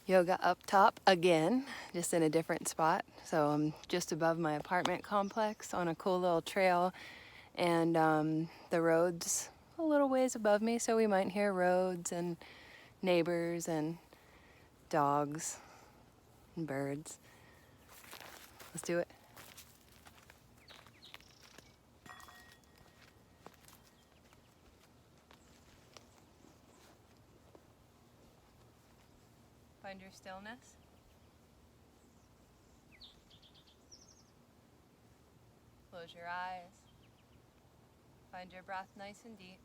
Yoga up top again, just in a different spot. So I'm just above my apartment complex on a cool little trail, and the road's a little ways above me, so we might hear roads and neighbors and dogs and birds. Let's do it. Find your stillness. Close your eyes. Find your breath nice and deep.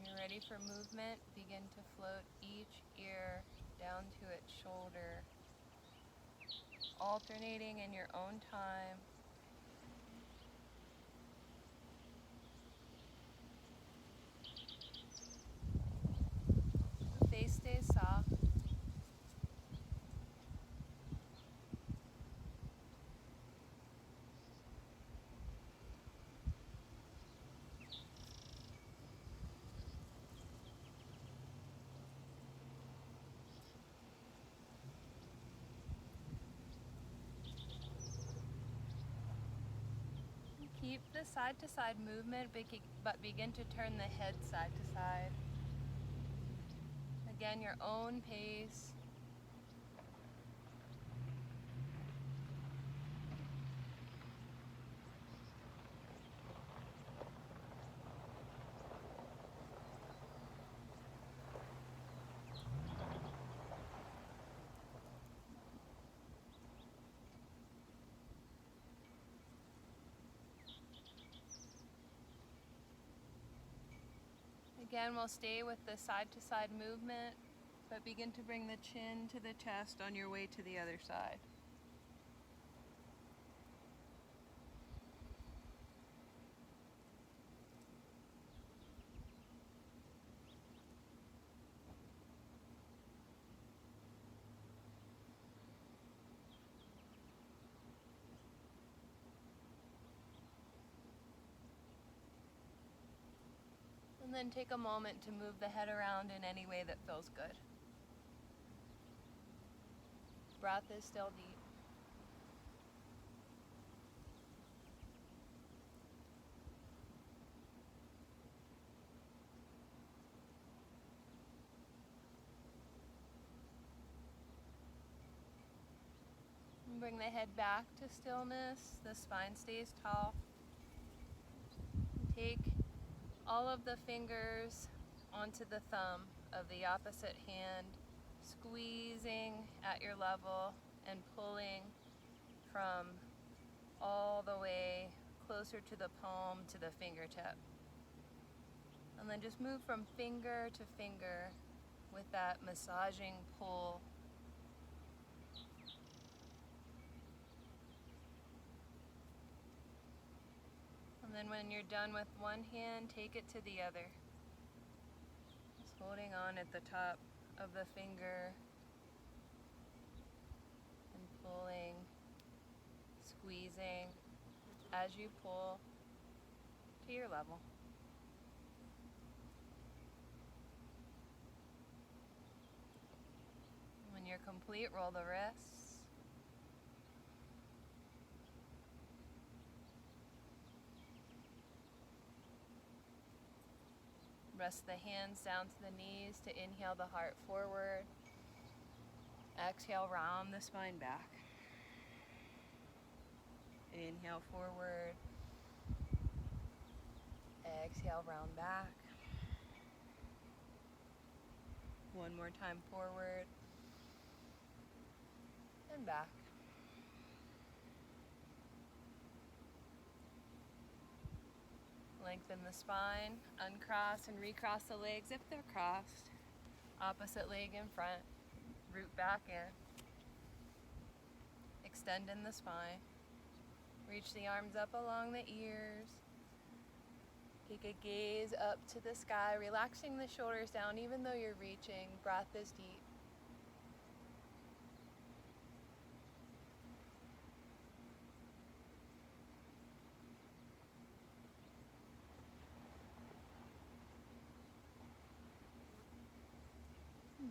When you're ready for movement, begin to float each ear down to its shoulder, alternating in your own time. The face stays soft. Keep the side-to-side movement, but begin to turn the head side to side. Again, your own pace. Again, we'll stay with the side-to-side movement, but begin to bring the chin to the chest on your way to the other side. And then take a moment to move the head around in any way that feels good. Breath is still deep. And bring the head back to stillness. The spine stays tall. Take all of the fingers onto the thumb of the opposite hand, squeezing at your level and pulling from all the way closer to the palm to the fingertip. And then just move from finger to finger with that massaging pull. And then when you're done with one hand, take it to the other. Just holding on at the top of the finger and pulling, squeezing as you pull to your level. When you're complete, roll the wrists. Rest the hands down to the knees to inhale the heart forward. Exhale, round the spine back. Inhale forward. Exhale, round back. One more time forward and back. Lengthen the spine, uncross and recross the legs if they're crossed. Opposite leg in front, root back in. Extend in the spine. Reach the arms up along the ears. Take a gaze up to the sky, relaxing the shoulders down even though you're reaching. Breath is deep.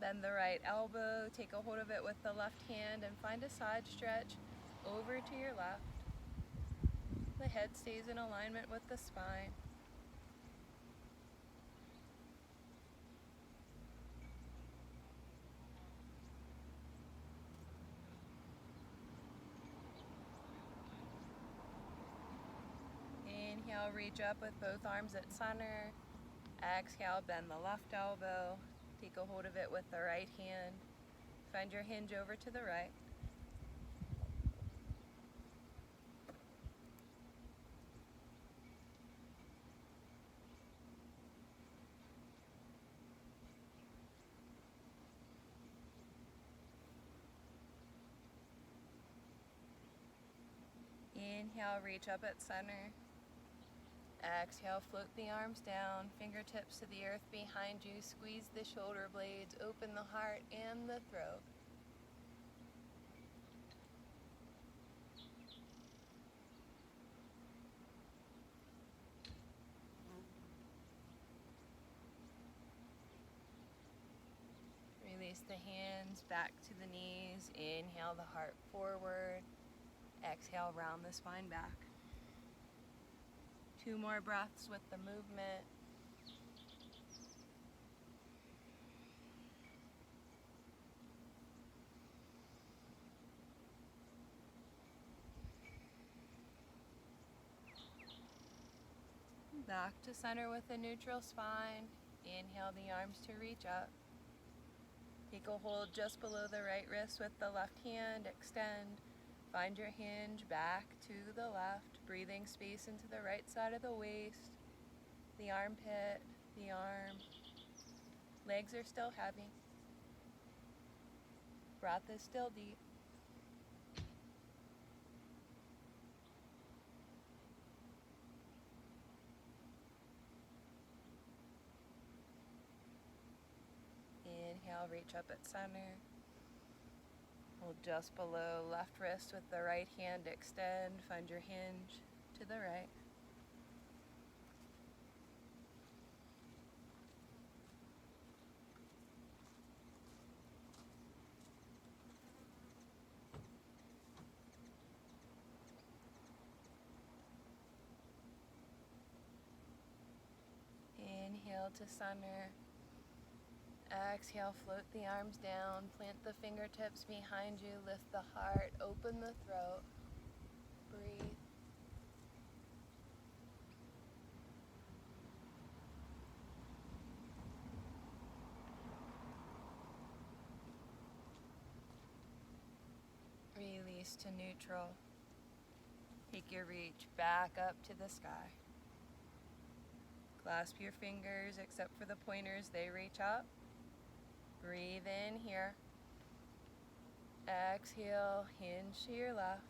Bend the right elbow, take a hold of it with the left hand and find a side stretch over to your left. The head stays in alignment with the spine. Inhale, reach up with both arms at center. Exhale, bend the left elbow. Take a hold of it with the right hand. Find your hinge over to the right. Inhale, reach up at center. Exhale, float the arms down, fingertips to the earth behind you. Squeeze the shoulder blades, open the heart and the throat. Release the hands back to the knees. Inhale the heart forward. Exhale, round the spine back. 2 more breaths with the movement. Back to center with a neutral spine. Inhale the arms to reach up. Take a hold just below the right wrist with the left hand. Extend. Find your hinge back to the left. Breathing space into the right side of the waist, the armpit, the arm. Legs are still heavy. Breath is still deep. Inhale, reach up at center. Hold just below left wrist with the right hand. Extend. Find your hinge to the right. Inhale to center. Exhale, float the arms down, plant the fingertips behind you, lift the heart, open the throat, breathe. Release to neutral. Take your reach back up to the sky. Clasp your fingers except for the pointers, they reach up. Breathe in here. Exhale, hinge to your left.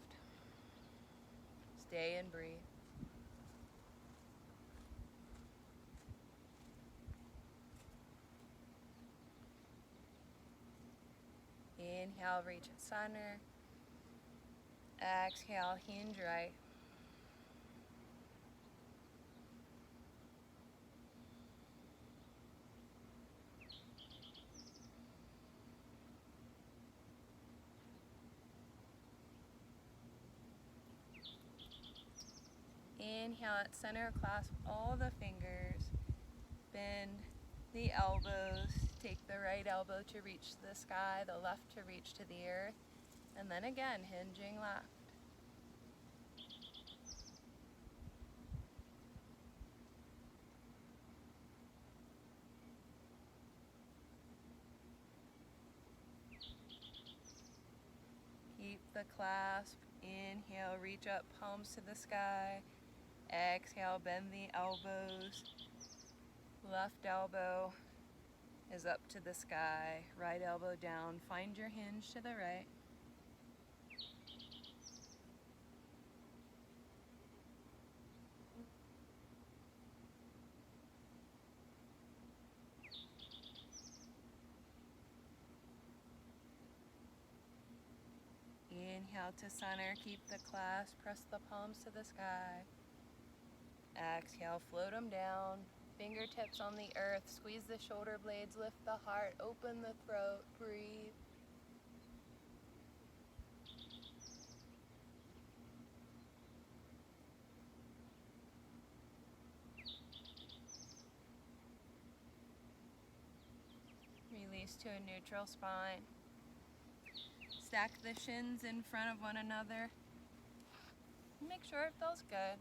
Stay and breathe. Inhale, reach at center. Exhale, hinge right. Inhale at center, clasp all the fingers. Bend the elbows. Take the right elbow to reach the sky, the left to reach to the earth. And then again, hinging left. Keep the clasp. Inhale, reach up, palms to the sky. Exhale, bend the elbows. Left elbow is up to the sky. Right elbow down. Find your hinge to the right. Inhale to center, keep the clasp, press the palms to the sky. Exhale, float them down. Fingertips on the earth, squeeze the shoulder blades, lift the heart, open the throat, breathe. Release to a neutral spine. Stack the shins in front of one another. Make sure it feels good.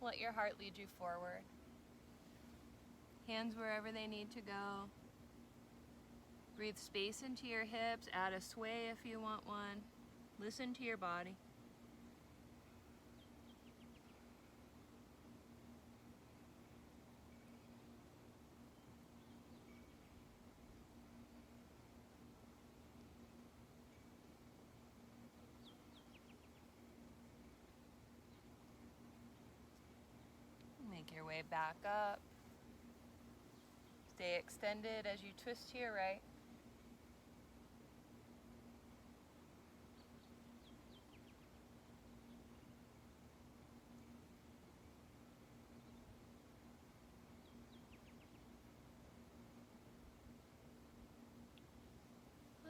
Let your heart lead you forward. Hands wherever they need to go. Breathe space into your hips. Add a sway if you want one. Listen to your body. Make your way back up. Stay extended as you twist to your right.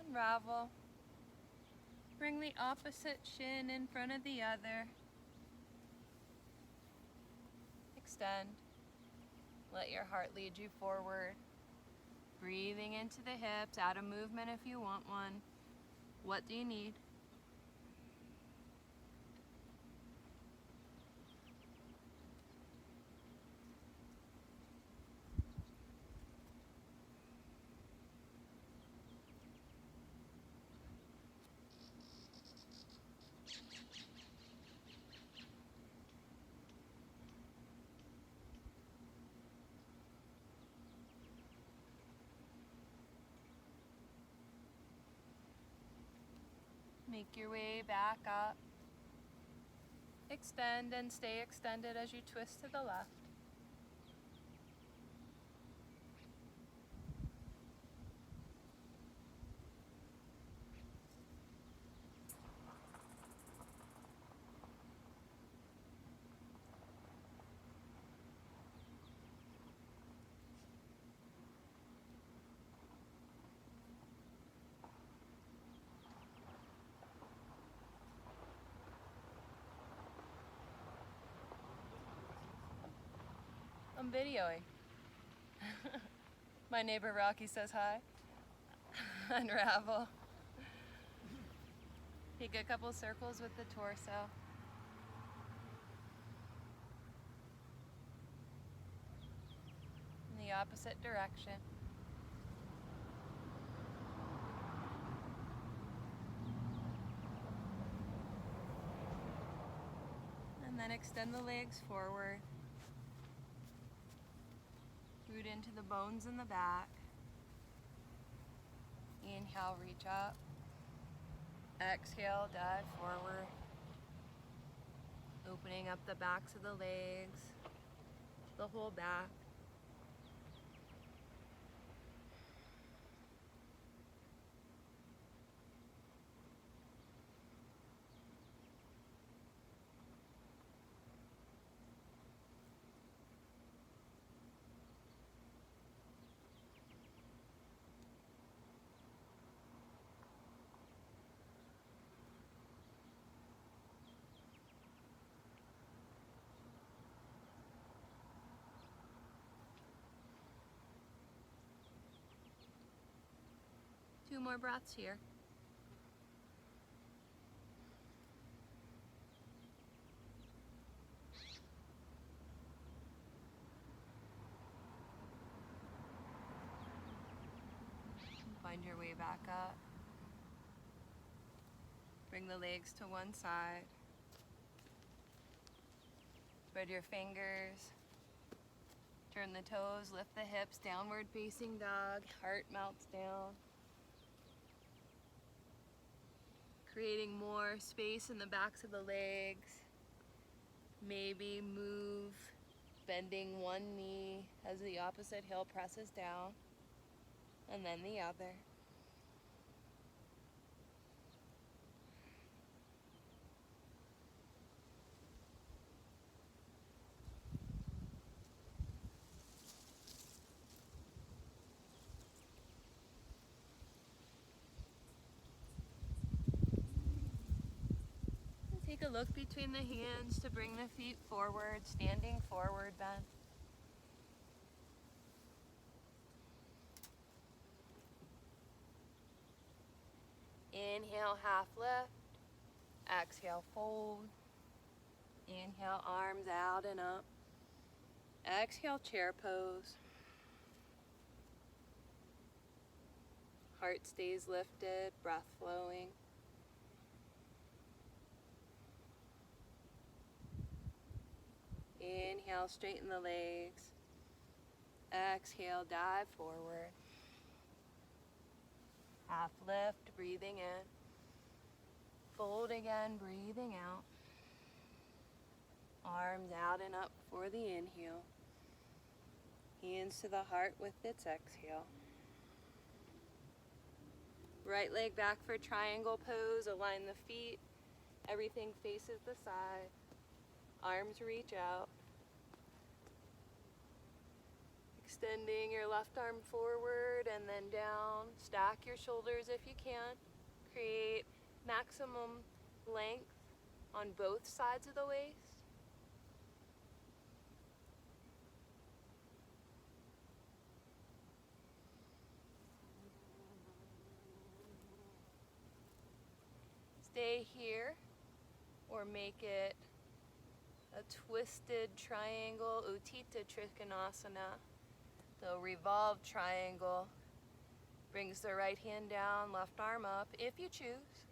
Unravel. Bring the opposite shin in front of the other. Extend. Let your heart lead you forward. Breathing into the hips. Add a movement if you want one. What do you need? Make your way back up. Extend and stay extended as you twist to the left. I'm videoing. My neighbor Rocky says hi. Unravel. Take a couple circles with the torso. In the opposite direction. And then extend the legs forward. Root into the bones in the back. Inhale, reach up. Exhale, dive forward. Opening up the backs of the legs, the whole back. Two more breaths here. Find your way back up. Bring the legs to one side. Spread your fingers. Turn the toes, lift the hips, downward facing dog. Heart melts down. Creating more space in the backs of the legs. Maybe move, bending one knee as the opposite heel presses down, and then the other. Take a look between the hands to bring the feet forward, standing forward bend. Inhale, half lift. Exhale, fold. Inhale, arms out and up. Exhale, chair pose. Heart stays lifted, breath flowing. Inhale, straighten the legs. Exhale, dive forward. Half lift, breathing in. Fold again, breathing out. Arms out and up for the inhale. Hands to the heart with its exhale. Right leg back for triangle pose. Align the feet. Everything faces the side. Arms reach out. Extending your left arm forward and then down. Stack your shoulders if you can. Create maximum length on both sides of the waist. Stay here or make it a twisted triangle, Utthita Trikonasana. So revolved triangle brings the right hand down, left arm up if you choose.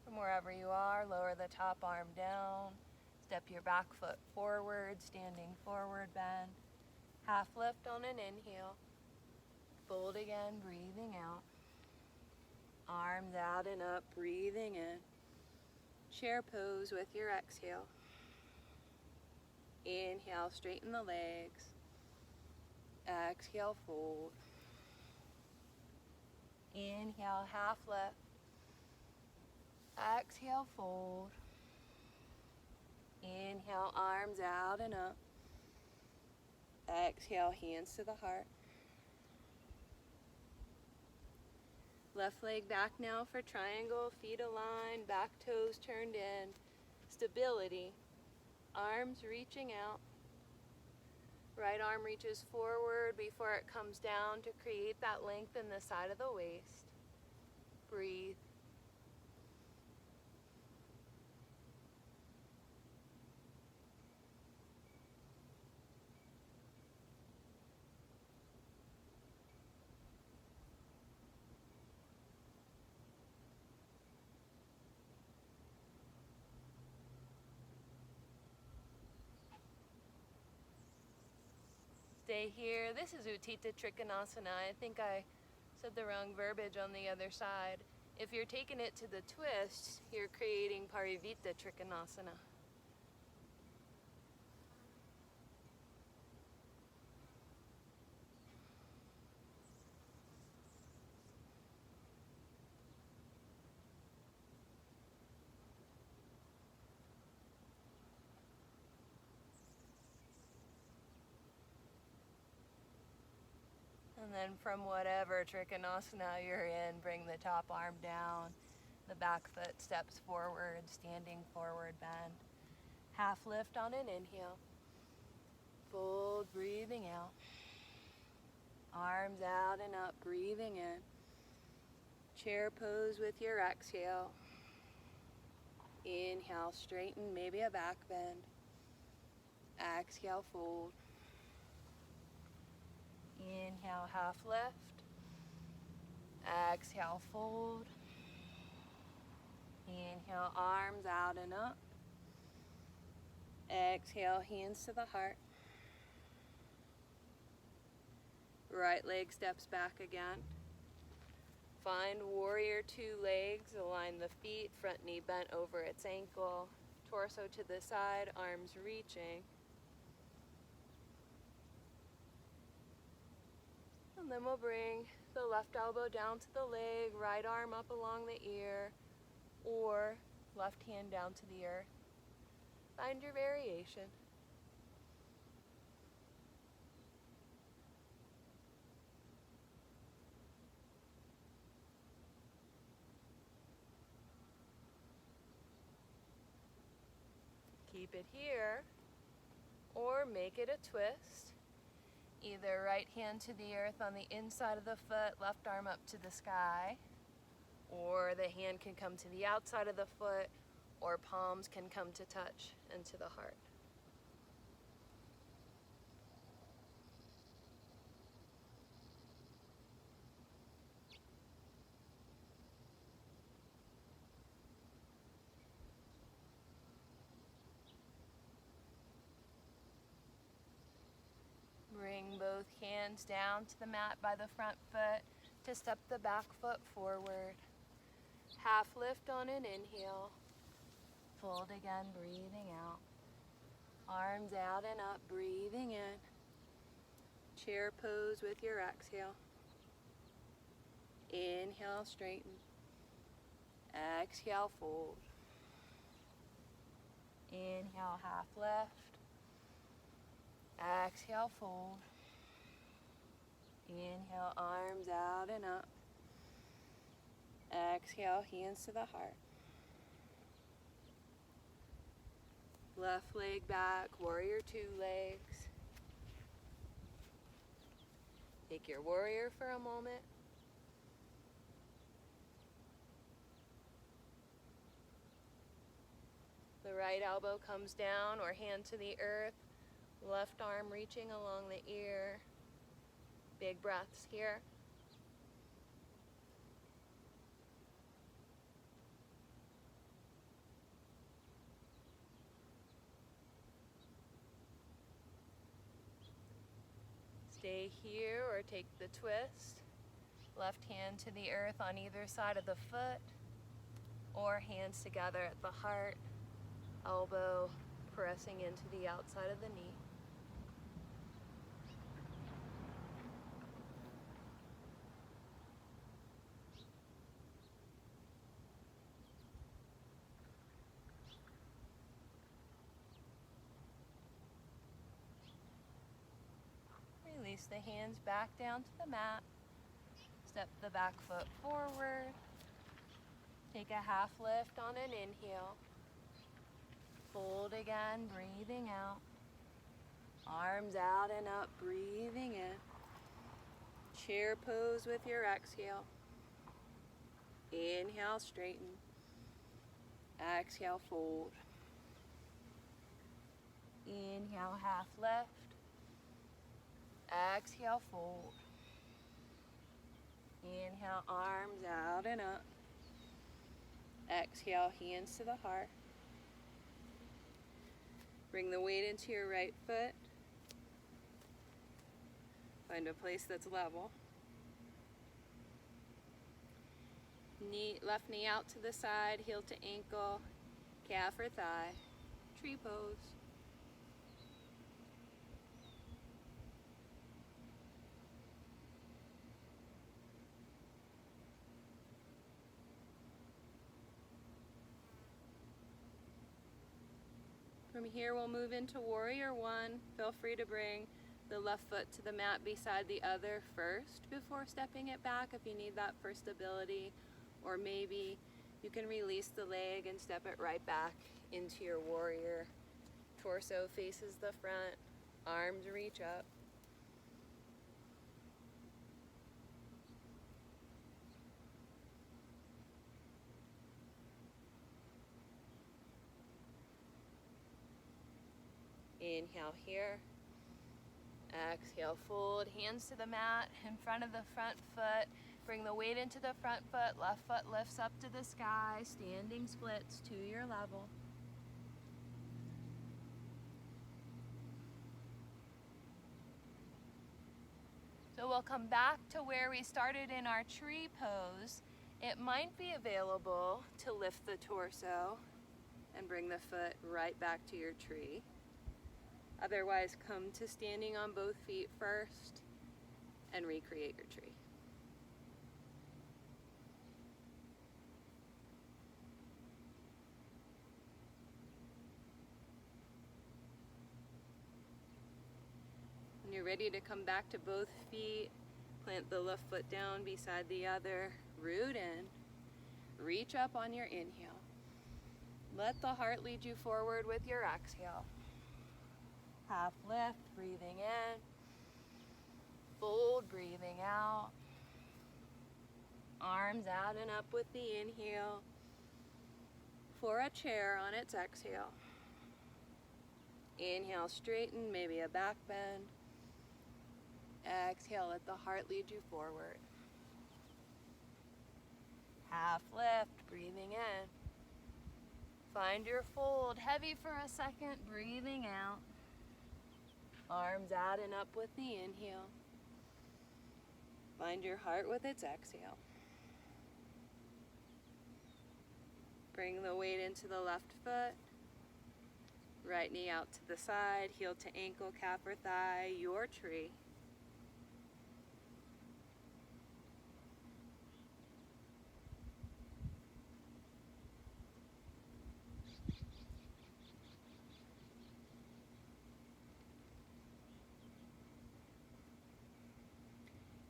From wherever you are, lower the top arm down. Step your back foot forward, standing forward bend. Half lift on an inhale. Fold again, breathing out. Arms out and up, breathing in. Chair pose with your exhale. Inhale, straighten the legs. Exhale, fold. Inhale, half lift. Exhale, fold. Inhale, arms out and up. Exhale, hands to the heart. Left leg back now for triangle, feet aligned, back toes turned in. Stability. Arms reaching out. Right arm reaches forward before it comes down to create that length in the side of the waist. Breathe. Stay here. This is Utthita Trikonasana. I think I said the wrong verbiage on the other side. If you're taking it to the twist, you're creating Parivita Trikonasana. And then from whatever Trikonasana you're in, bring the top arm down, the back foot steps forward, standing forward bend. Half lift on an inhale. Fold, breathing out. Arms out and up, breathing in. Chair pose with your exhale. Inhale, straighten, maybe a back bend. Exhale, fold. Inhale, half lift. Exhale, fold. Inhale, arms out and up. Exhale, hands to the heart. Right leg steps back again. Find warrior two legs. Align the feet, front knee bent over its ankle. Torso to the side, arms reaching. And then we'll bring the left elbow down to the leg, right arm up along the ear, or left hand down to the earth. Find your variation. Keep it here, or make it a twist. Either right hand to the earth on the inside of the foot, left arm up to the sky, or the hand can come to the outside of the foot, or palms can come to touch into the heart. Bring both hands down to the mat by the front foot to step the back foot forward. Half lift on an inhale. Fold again, breathing out. Arms out and up, breathing in. Chair pose with your exhale. Inhale, straighten. Exhale, fold. Inhale, half lift. Exhale, fold. Inhale, arms out and up. Exhale, hands to the heart. Left leg back, warrior two legs. Take your warrior for a moment. The right elbow comes down or hand to the earth. Left arm reaching along the ear. Big breaths here. Stay here or take the twist. Left hand to the earth on either side of the foot, or hands together at the heart, elbow pressing into the outside of the knee. Release the hands back down to the mat. Step the back foot forward. Take a half lift on an inhale. Fold again, breathing out. Arms out and up, breathing in. Chair pose with your exhale. Inhale, straighten. Exhale, fold. Inhale, half lift. Exhale, fold. Inhale, arms out and up. Exhale, hands to the heart. Bring the weight into your right foot. Find a place that's level. Left knee out to the side, heel to ankle, calf or thigh, tree pose. From here we'll move into Warrior One. Feel free to bring the left foot to the mat beside the other first before stepping it back if you need that for stability, or maybe you can release the leg and step it right back into your warrior. Torso faces the front, arms reach up. Inhale here. Exhale, fold, hands to the mat in front of the front foot. Bring the weight into the front foot, left foot lifts up to the sky, standing splits to your level. So we'll come back to where we started in our tree pose. It might be available to lift the torso and bring the foot right back to your tree. Otherwise, come to standing on both feet first and recreate your tree. When you're ready to come back to both feet, plant the left foot down beside the other, root in, reach up on your inhale. Let the heart lead you forward with your exhale. Half lift, breathing in, fold, breathing out, arms out and up with the inhale, for a chair on its exhale. Inhale, straighten, maybe a back bend. Exhale, let the heart lead you forward. Half lift, breathing in. Find your fold, heavy for a second, breathing out. Arms out and up with the inhale. Find your heart with its exhale. Bring the weight into the left foot. Right knee out to the side, heel to ankle, calf or thigh, your tree.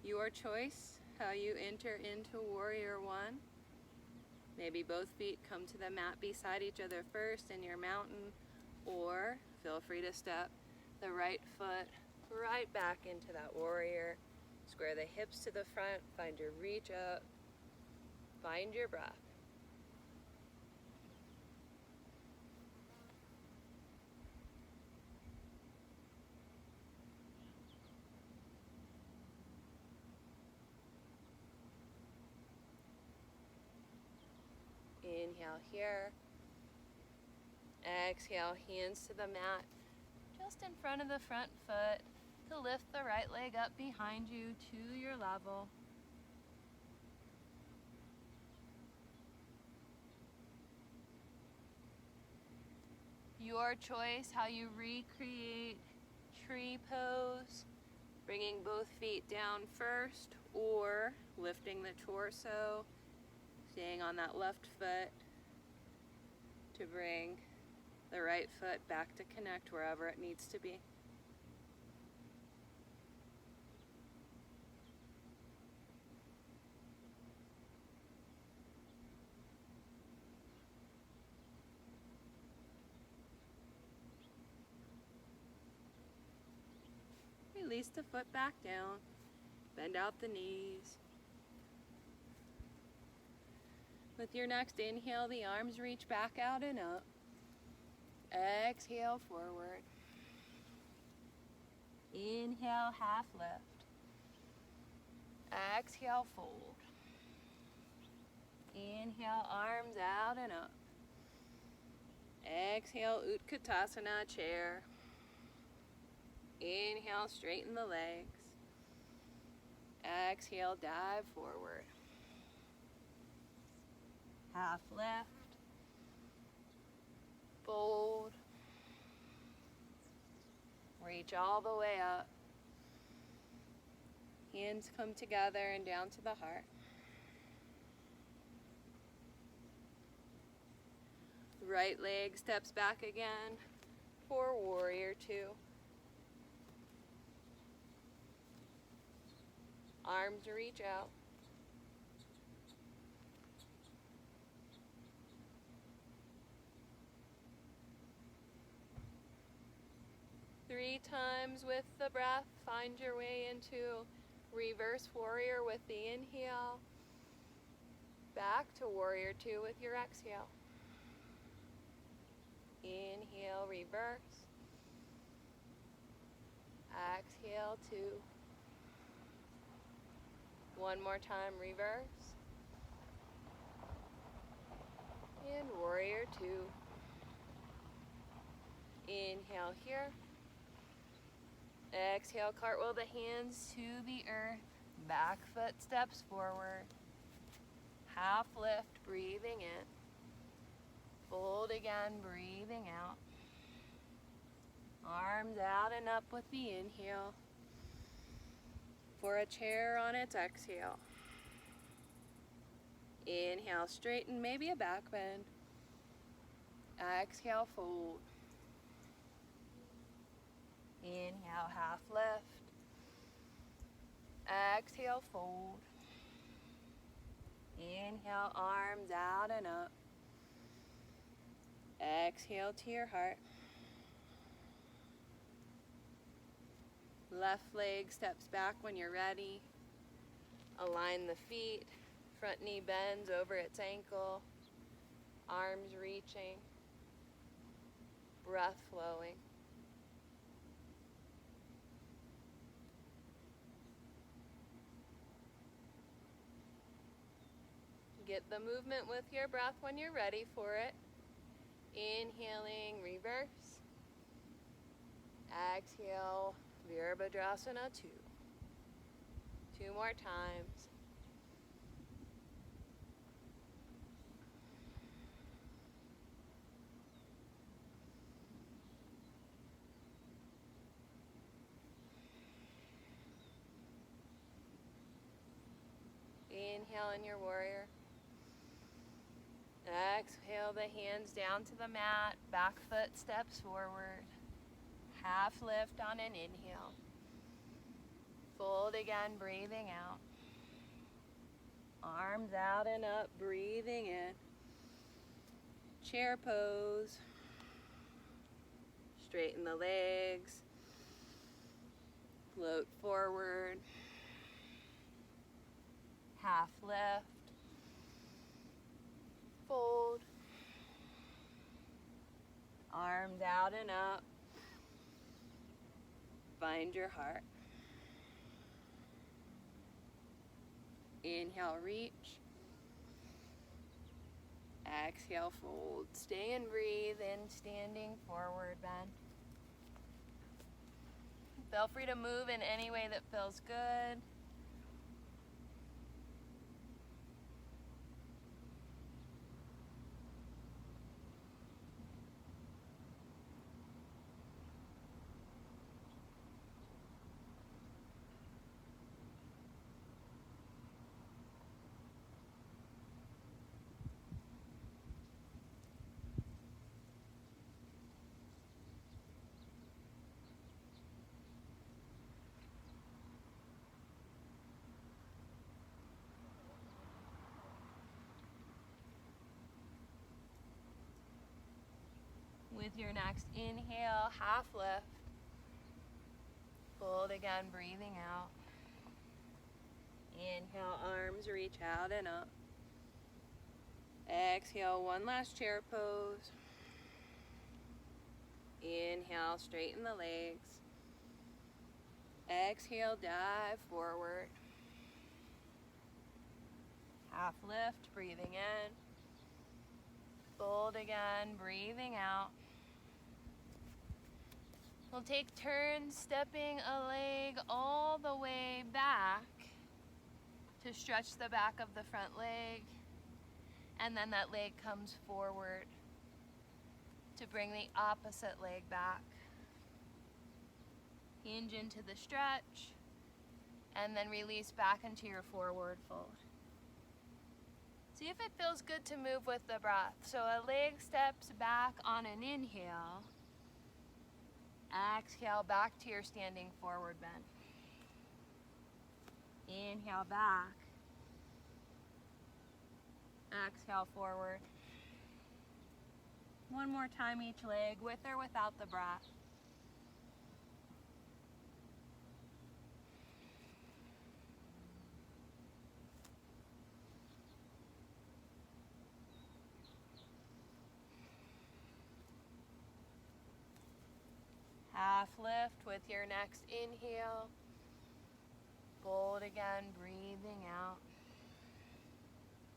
Your choice, how you enter into Warrior One. Maybe both feet come to the mat beside each other first in your mountain, or feel free to step the right foot right back into that warrior. Square the hips to the front, find your reach up, find your breath. Inhale here. Exhale, hands to the mat, just in front of the front foot to lift the right leg up behind you to your level. Your choice, how you recreate tree pose, bringing both feet down first or lifting the torso, staying on that left foot to bring the right foot back to connect wherever it needs to be. Release the foot back down, bend out the knees. With your next inhale, the arms reach back out and up. Exhale, forward. Inhale, half lift. Exhale, fold. Inhale, arms out and up. Exhale, Utkatasana, chair. Inhale, straighten the legs. Exhale, dive forward. Half lift. Fold. Reach all the way up. Hands come together and down to the heart. Right leg steps back again for warrior two. Arms reach out. Three times with the breath, find your way into reverse warrior with the inhale. Back to warrior two with your exhale. Inhale, reverse. Exhale, two. One more time, reverse. And warrior two. Inhale here. Exhale, cartwheel the hands to the earth. Back foot steps forward. Half lift, breathing in. Fold again, breathing out. Arms out and up with the inhale. For a chair on its exhale. Inhale, straighten, maybe a back bend. Exhale, fold. Inhale, half lift. Exhale, fold. Inhale, arms out and up. Exhale to your heart. Left leg steps back when you're ready. Align the feet. Front knee bends over its ankle. Arms reaching. Breath flowing. Get the movement with your breath when you're ready for it. Inhaling, reverse. Exhale, Virabhadrasana 2. Two more times. Inhale in your warrior. Exhale the hands down to the mat. Back foot steps forward. Half lift on an inhale. Fold again, breathing out. Arms out and up, breathing in. Chair pose. Straighten the legs. Float forward. Half lift. Fold. Arms out and up. Find your heart. Inhale, reach. Exhale, fold. Stay and breathe in standing forward bend. Feel free to move in any way that feels good. With your next inhale, half lift. Fold again, breathing out. Inhale, arms reach out and up. Exhale, one last chair pose. Inhale, straighten the legs. Exhale, dive forward. Half lift, breathing in. Fold again, breathing out. We'll take turns stepping a leg all the way back to stretch the back of the front leg, and then that leg comes forward to bring the opposite leg back. Hinge into the stretch, and then release back into your forward fold. See if it feels good to move with the breath. So a leg steps back on an inhale. Exhale back to your standing forward bend. Inhale back. Exhale forward. One more time each leg, with or without the breath. Half lift with your next inhale. Fold again, breathing out.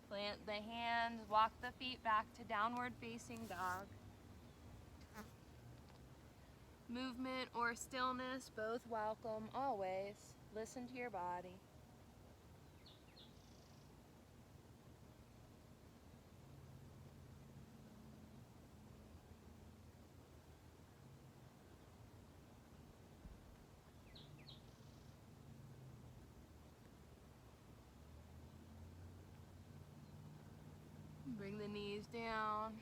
Plant the hands, walk the feet back to downward facing dog. Movement or stillness, both welcome, always. Listen to your body. Bring the knees down.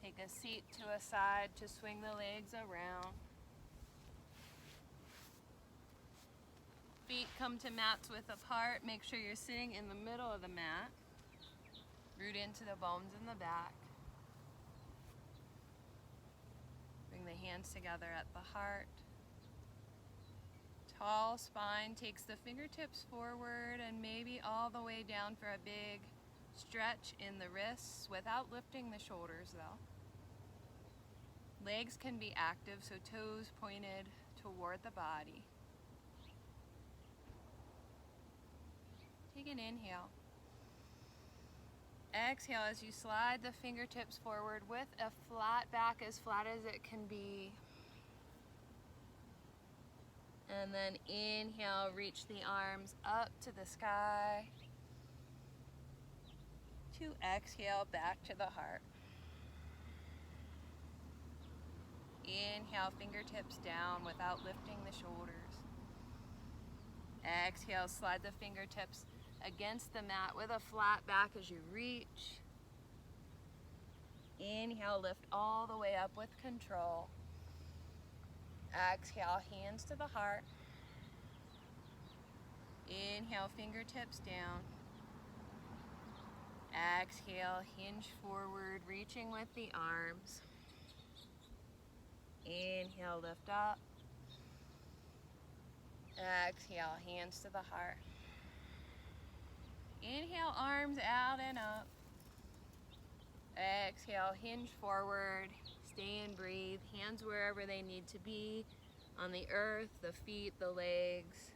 Take a seat to a side to swing the legs around. Feet come to mats width apart. Make sure you're sitting in the middle of the mat. Root into the bones in the back. Bring the hands together at the heart. Tall spine takes the fingertips forward and maybe all the way down for a big stretch in the wrists without lifting the shoulders though. Legs can be active, so toes pointed toward the body. Take an inhale. Exhale as you slide the fingertips forward with a flat back, as flat as it can be. And then inhale, reach the arms up to the sky. To exhale, back to the heart. Inhale, fingertips down without lifting the shoulders. Exhale, slide the fingertips against the mat with a flat back as you reach. Inhale, lift all the way up with control. Exhale, hands to the heart. Inhale, fingertips down. Exhale, hinge forward, reaching with the arms. Inhale, lift up. Exhale, hands to the heart. Inhale, arms out and up. Exhale, hinge forward. Stay and breathe. Hands wherever they need to be. On the earth, the feet, the legs.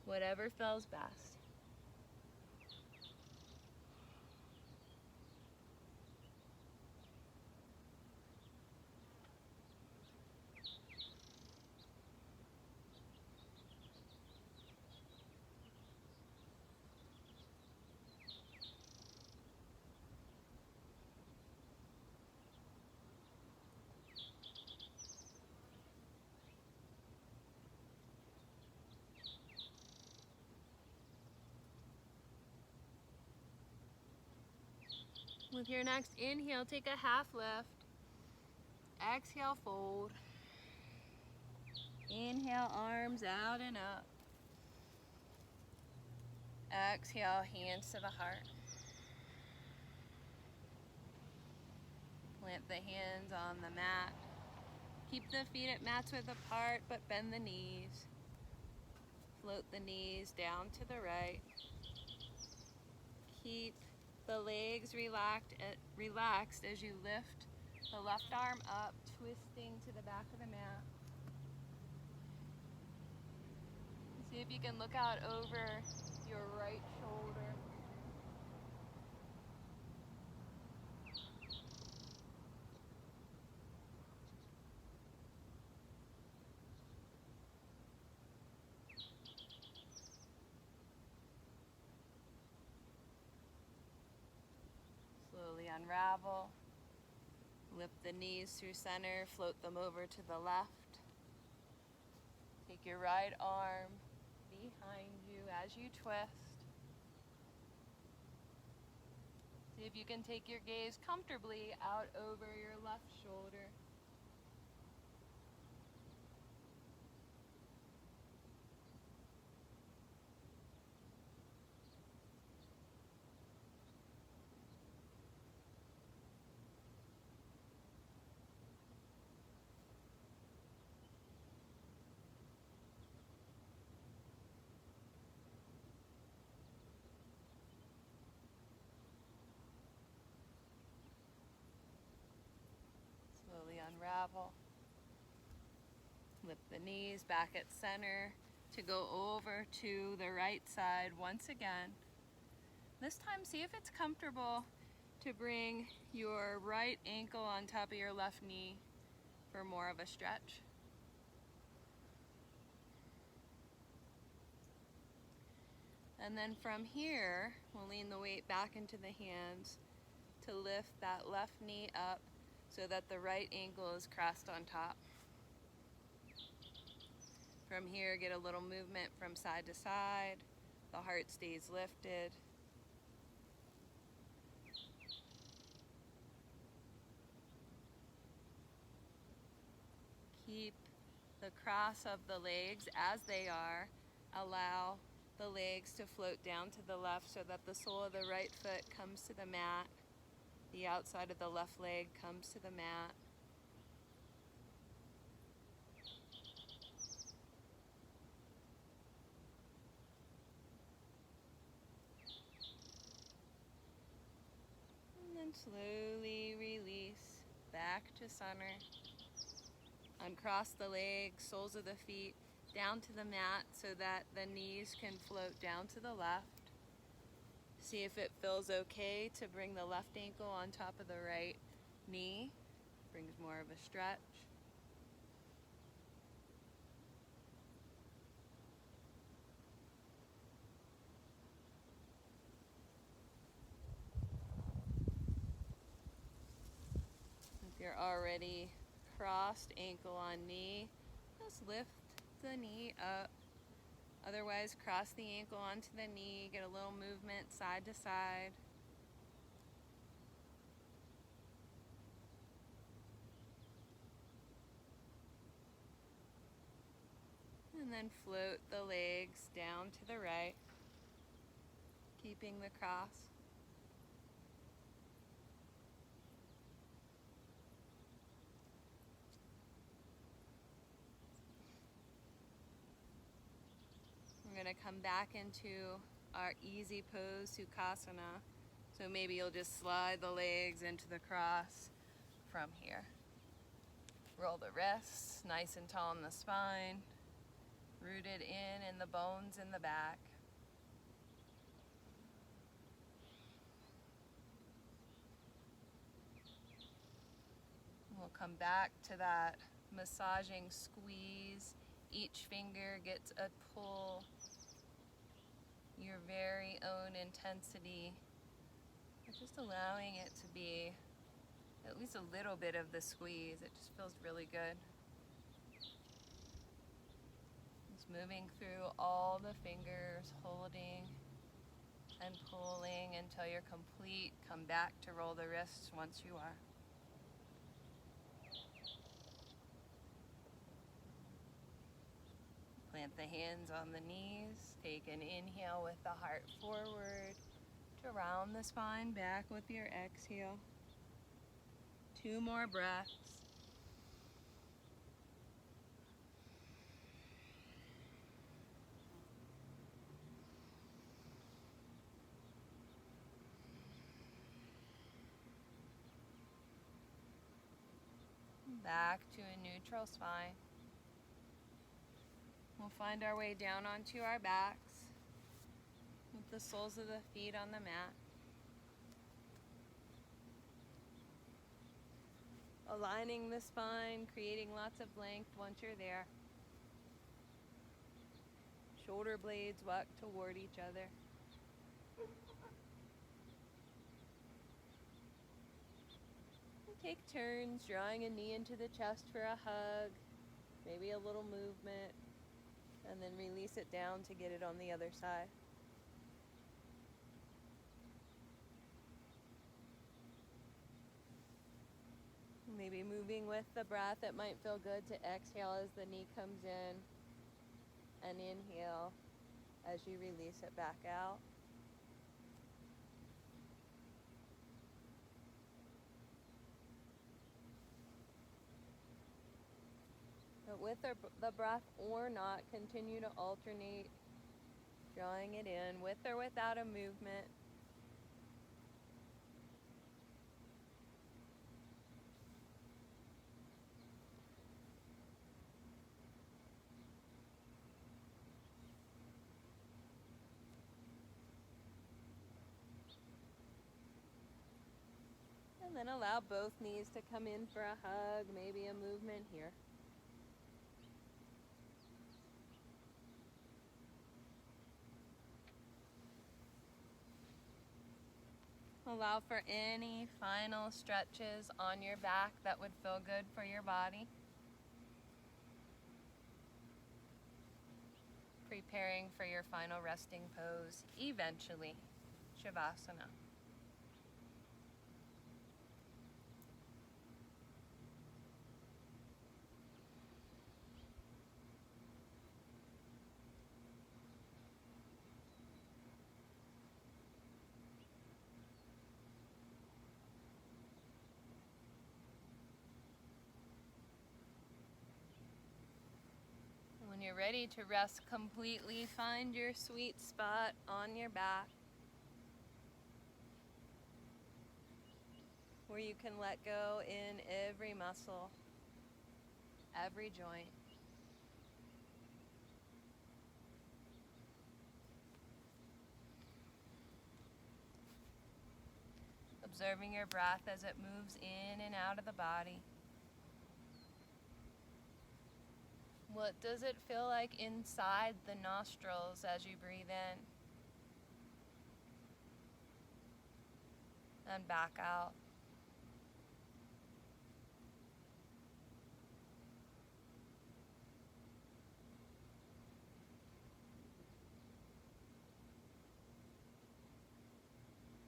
Whatever feels best. With your next inhale, take a half lift. Exhale, fold. Inhale, arms out and up. Exhale, hands to the heart. Plant the hands on the mat. Keep the feet at mats width apart, but bend the knees. Float the knees down to the right. Keep the legs relaxed as you lift the left arm up, twisting to the back of the mat. See if you can look out over your right shoulder. unravel. Lift the knees through center, float them over to the left. Take your right arm behind you as you twist. See if you can take your gaze comfortably out over your left shoulder. Slowly unravel. Lift the knees back at center to go over to the right side once again. This time, see if it's comfortable to bring your right ankle on top of your left knee for more of a stretch. And then from here, we'll lean the weight back into the hands to lift that left knee up so that the right ankle is crossed on top. From here, get a little movement from side to side. The heart stays lifted. Keep the cross of the legs as they are. Allow the legs to float down to the left so that the sole of the right foot comes to the mat. The outside of the left leg comes to the mat. And then slowly release back to center. Uncross the legs, soles of the feet down to the mat so that the knees can float down to the left. See if it feels okay to bring the left ankle on top of the right knee. Brings more of a stretch. If you're already crossed ankle on knee, just lift the knee up. Otherwise, cross the ankle onto the knee, get a little movement side to side. And then float the legs down to the right, keeping the cross. We're going to come back into our easy pose, Sukhasana. So maybe you'll just slide the legs into the cross from here. Roll the wrists nice and tall in the spine, rooted in the bones in the back. We'll come back to that massaging squeeze. Each finger gets a pull, your very own intensity. But just allowing it to be at least a little bit of the squeeze. It just feels really good. Just moving through all the fingers, holding and pulling until you're complete. Come back to roll the wrists once you are. Plant the hands on the knees. Take an inhale with the heart forward to round the spine back with your exhale. 2 more breaths. Back to a neutral spine. We'll find our way down onto our backs with the soles of the feet on the mat. Aligning the spine, creating lots of length once you're there. Shoulder blades walk toward each other. Take turns drawing a knee into the chest for a hug, maybe a little movement, and then release it down to get it on the other side. Maybe moving with the breath. It might feel good to exhale as the knee comes in and inhale as you release it back out. But with the breath or not, continue to alternate, drawing it in with or without a movement. And then allow both knees to come in for a hug, maybe a movement here. Allow for any final stretches on your back that would feel good for your body. Preparing for your final resting pose, eventually, Shavasana. When you're ready to rest completely, find your sweet spot on your back where you can let go in every muscle, every joint. Observing your breath as it moves in and out of the body. What does it feel like inside the nostrils as you breathe in and back out?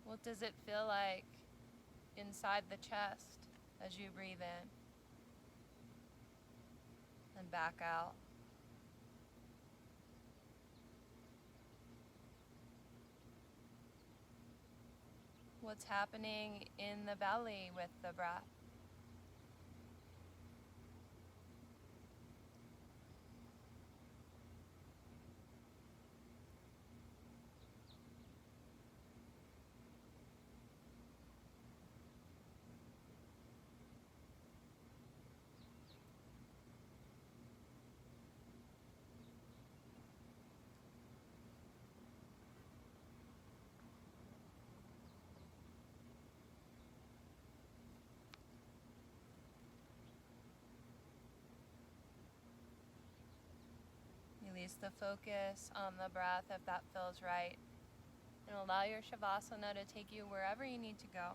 What does it feel like inside the chest as you breathe in and back out? What's happening in the belly with the breath? Release the focus on the breath if that feels right. And allow your Shavasana to take you wherever you need to go.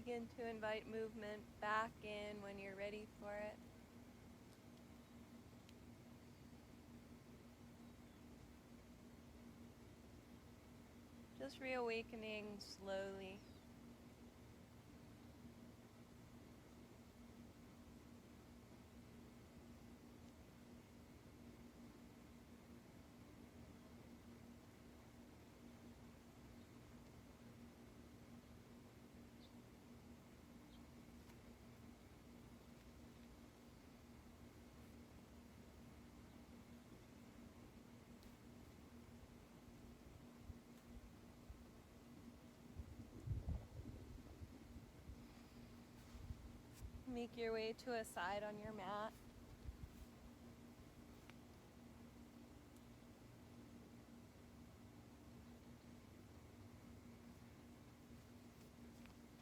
Begin to invite movement back in when you're ready for it. Just reawakening slowly. Make your way to a side on your mat.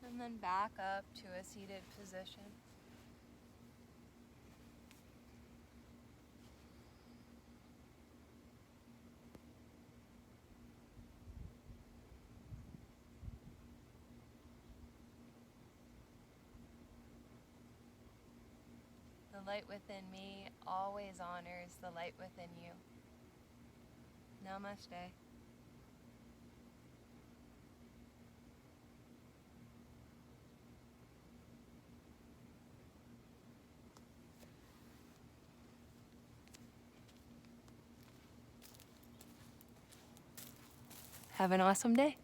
And then back up to a seated position. The light within me always honors the light within you. Namaste. Have an awesome day.